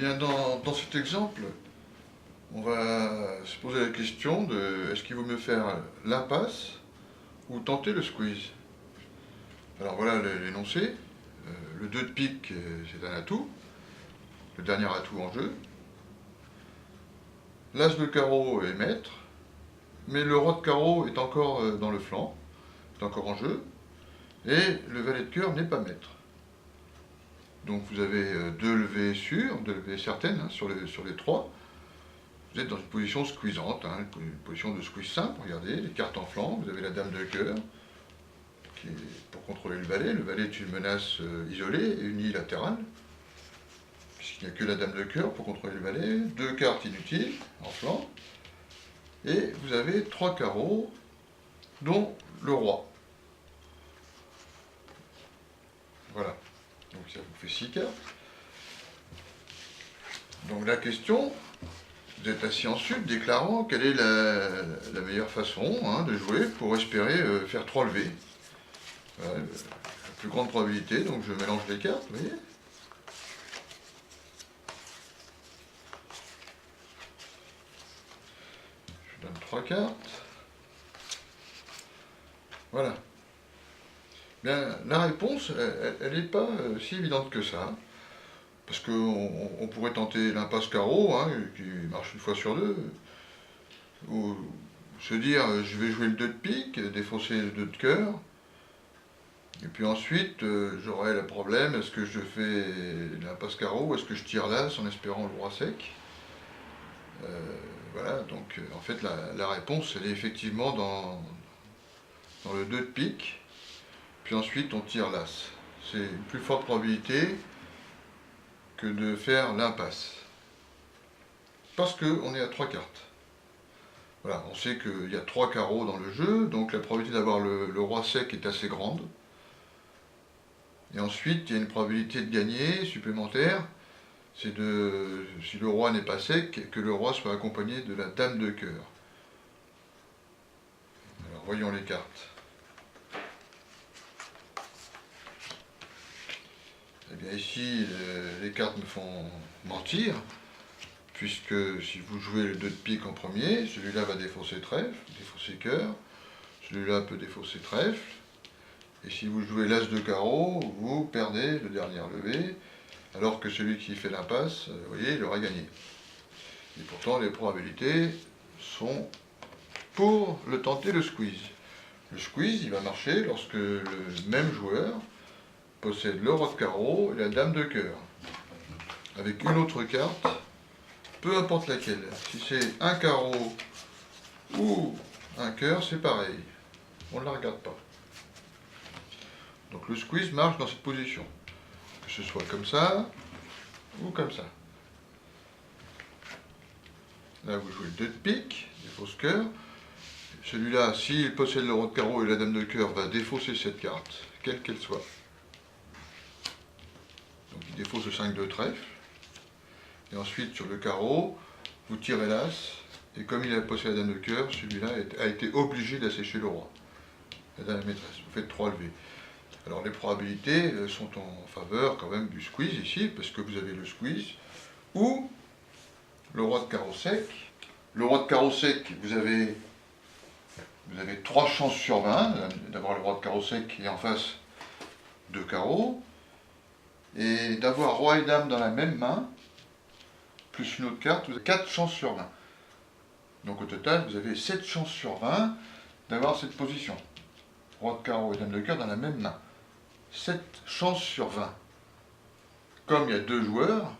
bien, dans cet exemple, on va se poser la question de est-ce qu'il vaut mieux faire l'impasse ou tenter le squeeze? Alors voilà l'énoncé. Le 2 de pique, c'est un atout, le dernier atout en jeu. L'as de carreau est maître, mais le roi de carreau est encore dans le flanc, est encore en jeu, et le valet de cœur n'est pas maître. Donc vous avez deux levées sûres, deux levées certaines sur les trois. Vous êtes dans une position squeezante, une position de squeeze simple. Regardez, les cartes en flanc, vous avez la dame de cœur, qui est pour contrôler le valet. Le valet est une menace isolée et unilatérale, puisqu'il n'y a que la dame de cœur pour contrôler le valet. Deux cartes inutiles en flanc. Et vous avez trois carreaux, dont le roi. Voilà. Donc ça vous fait 6 cartes. Donc la question, vous êtes assis en sud, déclarant quelle est la meilleure façon de jouer pour espérer faire 3 levées. Voilà, la plus grande probabilité, donc je mélange les cartes, vous voyez. Je donne 3 cartes. Voilà. Bien, la réponse, elle n'est pas si évidente que ça. Parce qu'on pourrait tenter l'impasse carreau, qui marche une fois sur deux, ou se dire je vais jouer le 2 de pique, défausser le 2 de cœur, et puis ensuite j'aurai le problème, est-ce que je fais l'impasse carreau, ou est-ce que je tire l'as en espérant le roi sec. Voilà, donc en fait la réponse elle est effectivement dans le 2 de pique, puis ensuite on tire l'as. C'est une plus forte probabilité que de faire l'impasse. Parce qu'on est à 3 cartes. Voilà, on sait qu'il y a 3 carreaux dans le jeu, donc la probabilité d'avoir le roi sec est assez grande. Et ensuite, il y a une probabilité de gagner supplémentaire, c'est si le roi n'est pas sec, que le roi soit accompagné de la dame de cœur. Alors voyons les cartes. Eh bien ici, les cartes me font mentir, puisque si vous jouez le 2 de pique en premier, celui-là va défausser trèfle, défausser cœur, celui-là peut défausser trèfle, et si vous jouez l'as de carreau, vous perdez le dernier levé, alors que celui qui fait l'impasse, vous voyez, il aura gagné. Et pourtant, les probabilités sont pour le tenter le squeeze. Le squeeze, il va marcher lorsque le même joueur possède le roi de carreau et la dame de cœur, avec une autre carte, peu importe laquelle. Si c'est un carreau ou un cœur, c'est pareil. On ne la regarde pas. Donc le squeeze marche dans cette position. Que ce soit comme ça ou comme ça. Là, vous jouez le 2 de pique, défausse cœur. Celui-là, s'il possède le roi de carreau et la dame de cœur, va défausser cette carte, quelle qu'elle soit. Donc il défausse le 5 de trèfle. Et ensuite, sur le carreau, vous tirez l'as, et comme il a possédé la dame de cœur, celui-là a été obligé d'assécher le roi. La dame maîtresse. Vous faites 3 levées. Alors les probabilités sont en faveur quand même du squeeze ici, parce que vous avez le squeeze, ou le roi de carreau sec. Le roi de carreau sec, vous avez 3 chances sur 20 d'avoir le roi de carreau sec et en face 2 carreaux, et d'avoir roi et dame dans la même main, plus une autre carte, vous avez 4 chances sur 20. Donc au total, vous avez 7 chances sur 20 d'avoir cette position. Roi de carreau et dame de cœur dans la même main. 7 chances sur 20. Comme il y a 2 joueurs,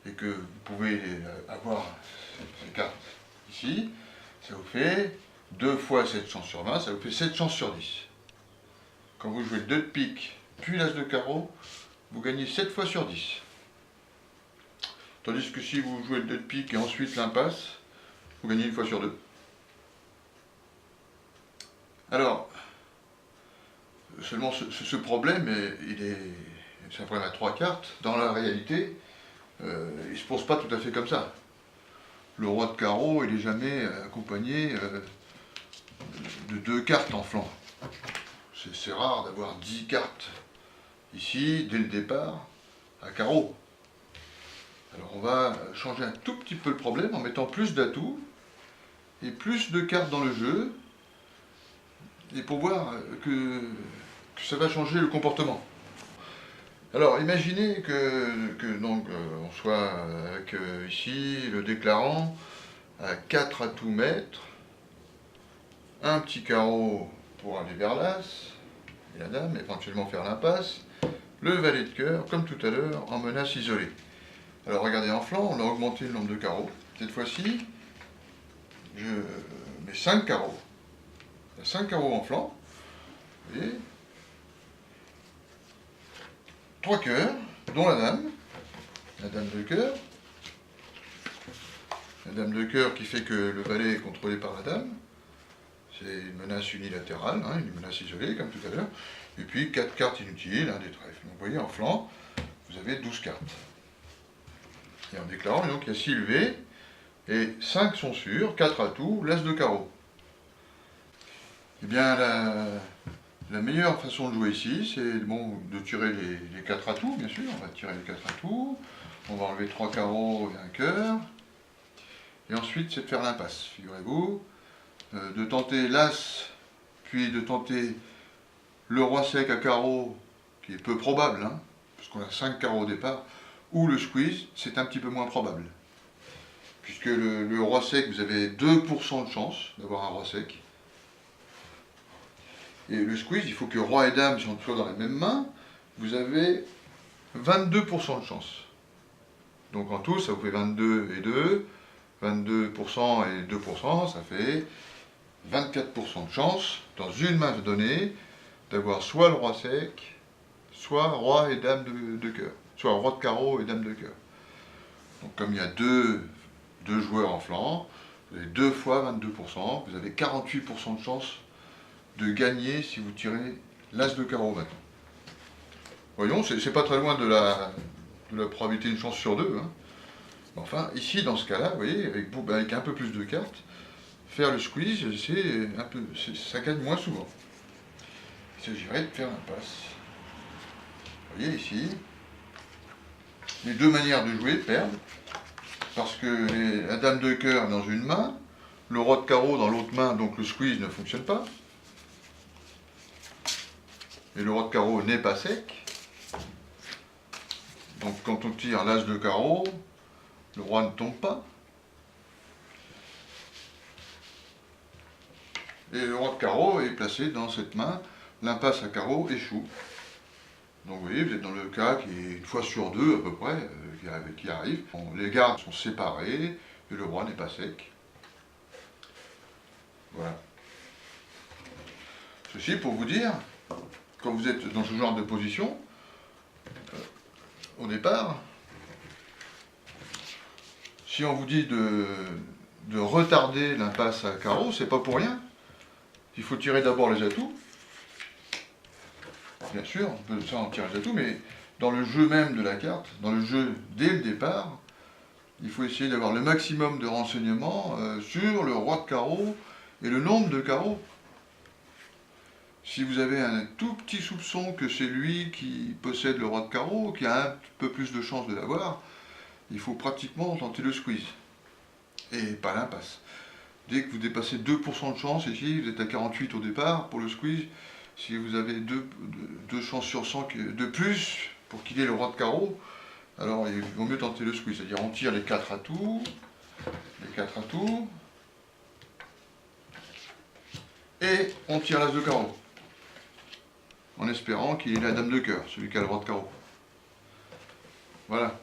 et que vous pouvez avoir ces cartes ici, ça vous fait 2 fois 7 chances sur 20, ça vous fait 7 chances sur 10. Quand vous jouez le 2 de pique, puis l'as de carreau, vous gagnez 7 fois sur 10. Tandis que si vous jouez le 2 de pique et ensuite l'impasse, vous gagnez 1 fois sur 2. Alors, seulement ce problème, c'est un problème à 3 cartes. Dans la réalité, il ne se pose pas tout à fait comme ça. Le roi de carreau, il n'est jamais accompagné de 2 cartes en flanc. C'est rare d'avoir 10 cartes ici, dès le départ, à carreau. Alors on va changer un tout petit peu le problème en mettant plus d'atouts et plus de cartes dans le jeu, et pour voir que ça va changer le comportement. Alors imaginez que donc, on soit avec ici le déclarant à 4 atouts maîtres, un petit carreau pour aller vers l'as, et la dame, éventuellement faire l'impasse, le valet de cœur, comme tout à l'heure, en menace isolée. Alors regardez, en flanc, on a augmenté le nombre de carreaux. Cette fois-ci, je mets 5 carreaux. Il y a 5 carreaux en flanc, vous voyez, 3 cœurs, dont la dame de cœur. La dame de cœur qui fait que le valet est contrôlé par la dame. C'est une menace unilatérale, hein, une menace isolée, comme tout à l'heure. Et puis 4 cartes inutiles, un des trèfles. Donc vous voyez, en flanc, vous avez 12 cartes. Et en déclarant, donc il y a 6 levées, et 5 sont sûrs, 4 atouts, l'as de carreau. Eh bien, la meilleure façon de jouer ici, c'est bon, de tirer les 4 atouts, bien sûr. On va tirer les 4 atouts, on va enlever 3 carreaux et un cœur. Et ensuite, c'est de faire l'impasse, figurez-vous. De tenter l'as, puis de tenter le roi sec à carreau, qui est peu probable, hein, parce qu'on a 5 carreaux au départ, ou le squeeze, c'est un petit peu moins probable. Puisque le roi sec, vous avez 2% de chance d'avoir un roi sec. Et le squeeze, il faut que roi et dame soient dans la même main, vous avez 22% de chance. Donc en tout, ça vous fait 22 et 2, 22% et 2%, ça fait 24% de chance, dans une main donnée, d'avoir soit le roi sec, soit roi et dame de cœur, soit roi de carreau et dame de cœur. Donc comme il y a deux joueurs en flanc, vous avez 2 fois 22%, vous avez 48% de chance de gagner si vous tirez l'as de carreau maintenant. Voyons, c'est pas très loin de la probabilité d'une chance sur 2. Hein. Enfin, ici, dans ce cas-là, vous voyez, avec un peu plus de cartes, faire le squeeze, ça gagne moins souvent. Il s'agirait de faire l'impasse. Vous voyez ici, les deux manières de jouer perdent, parce que la dame de cœur est dans une main, le roi de carreau dans l'autre main, donc le squeeze ne fonctionne pas. Et le roi de carreau n'est pas sec. Donc quand on tire l'as de carreau, le roi ne tombe pas. Et le roi de carreau est placé dans cette main, l'impasse à carreau échoue. Donc vous voyez, vous êtes dans le cas qui est une fois sur 2 à peu près, qui arrive. Bon, les gardes sont séparés, et le roi n'est pas sec. Voilà. Ceci pour vous dire, quand vous êtes dans ce genre de position, au départ, si on vous dit de retarder l'impasse à carreau, c'est pas pour rien. Il faut tirer d'abord les atouts. Bien sûr, on peut ça en tirer les atouts, mais dans le jeu même de la carte, dans le jeu dès le départ, il faut essayer d'avoir le maximum de renseignements sur le roi de carreau et le nombre de carreaux. Si vous avez un tout petit soupçon que c'est lui qui possède le roi de carreau, qui a un peu plus de chances de l'avoir, il faut pratiquement tenter le squeeze. Et pas l'impasse. Dès que vous dépassez 2% de chance, ici, vous êtes à 48 au départ pour le squeeze. Si vous avez 2 chances sur 100 de plus pour qu'il ait le roi de carreau, alors il vaut mieux tenter le squeeze. C'est-à-dire on tire les 4 atouts, et on tire l'as de carreau. En espérant qu'il ait la dame de cœur, celui qui a le roi de carreau. Voilà.